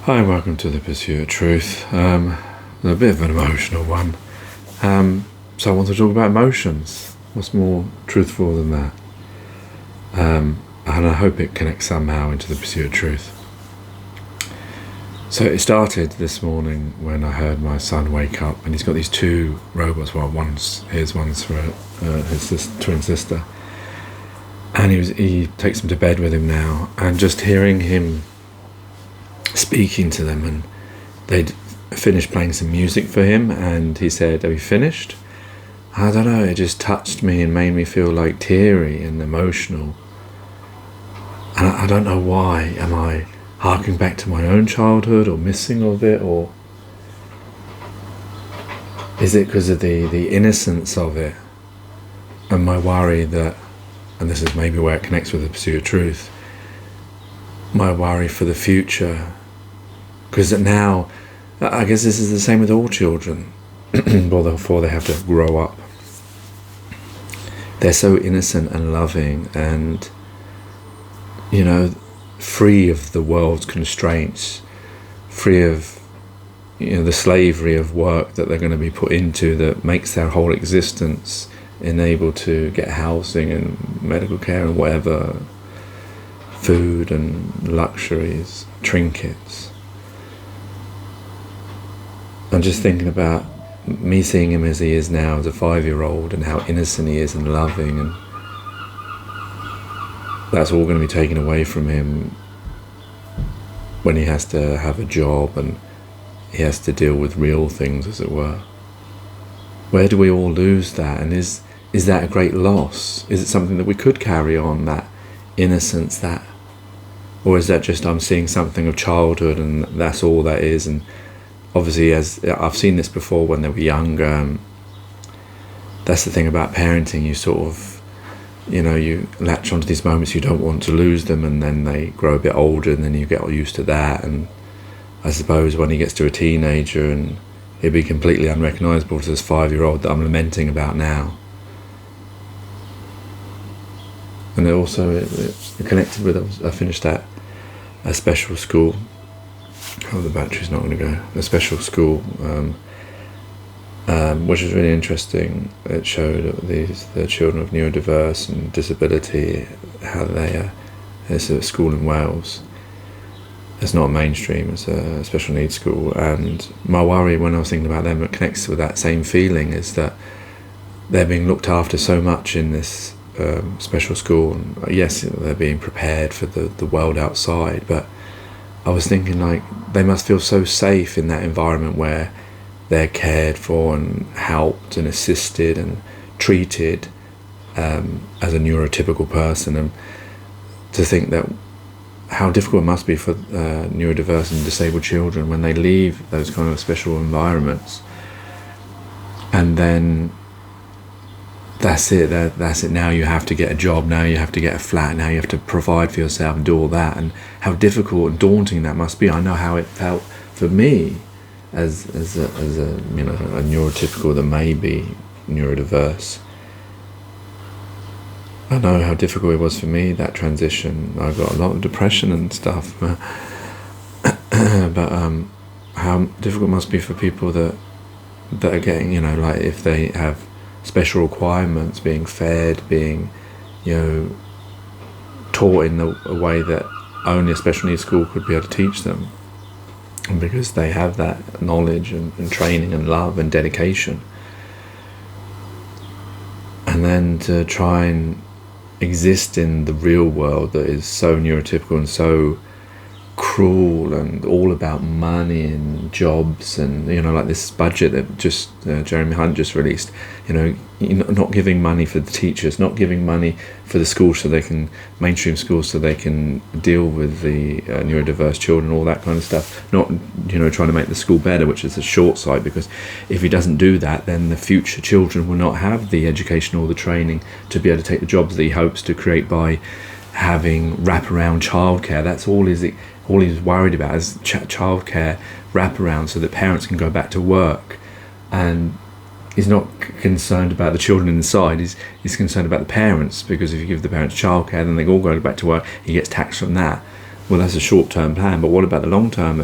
Hi, welcome to the Pursuit of Truth. A bit of an emotional one. So I want to talk about emotions. What's more truthful than that? And I hope it connects somehow into the Pursuit of Truth. So it started this morning when I heard my son wake up, and he's got these two robots. Well, one's for his twin sister, and he takes them to bed with him now, and just hearing him speaking to them, and they'd finished playing some music for him, and he said, "Have you finished?" I don't know, it just touched me and made me feel like teary and emotional. And I don't know why. Am I harking back to my own childhood or missing of it, or is it because of the innocence of it and my worry that, and this is maybe where it connects with the Pursuit of Truth, my worry for the future? Because now, I guess this is the same with all children, before they have to grow up. They're so innocent and loving and, free of the world's constraints, free of, the slavery of work that they're going to be put into that makes their whole existence unable to get housing and medical care and whatever, food and luxuries, trinkets. I'm just thinking about me seeing him as he is now as a 5-year-old and how innocent he is and loving, and that's all going to be taken away from him when he has to have a job and he has to deal with real things, as it were. Where do we all lose that? And is that a great loss? Is it something that we could carry on, that innocence, or is that just I'm seeing something of childhood and that's all that is? And obviously, as I've seen this before when they were younger, that's the thing about parenting. You sort of, you latch onto these moments, you don't want to lose them, and then they grow a bit older and then you get used to that. And I suppose when he gets to a teenager, and he'll be completely unrecognisable to this 5-year-old that I'm lamenting about now. And it also it connected with, I finished at a special school. Oh, the battery's not going to go. A special school, which was really interesting. It showed the children of neurodiverse and disability, how it's a school in Wales. It's not mainstream, it's a special needs school. And my worry when I was thinking about them, it connects with that same feeling, is that they're being looked after so much in this special school. And yes, they're being prepared for the world outside, but I was thinking, like, they must feel so safe in that environment where they're cared for and helped and assisted and treated as a neurotypical person. And to think that how difficult it must be for neurodiverse and disabled children when they leave those kind of special environments, and then that's it. Now you have to get a job. Now you have to get a flat. Now you have to provide for yourself and do all that. And how difficult and daunting that must be. I know how it felt for me as a neurotypical that may be neurodiverse. I know how difficult it was for me, that transition. I got a lot of depression and stuff. But how difficult it must be for people that are getting, like if they have special requirements, being fed, being, taught in a way that only a special needs school could be able to teach them, and because they have that knowledge and training and love and dedication. And then to try and exist in the real world that is so neurotypical and so cruel and all about money and jobs, and like this budget that just Jeremy Hunt just released, not giving money for the teachers, not giving money for the schools so they can, mainstream schools, so they can deal with the neurodiverse children, all that kind of stuff, not trying to make the school better, which is a short sight, because if he doesn't do that, then the future children will not have the education or the training to be able to take the jobs that he hopes to create by having wraparound childcare. That's all he's worried about is childcare wraparound, so that parents can go back to work. And he's not concerned about the children inside. He's concerned about the parents, because if you give the parents childcare, then they all go back to work. He gets taxed from that. Well, that's a short-term plan, but what about the long-term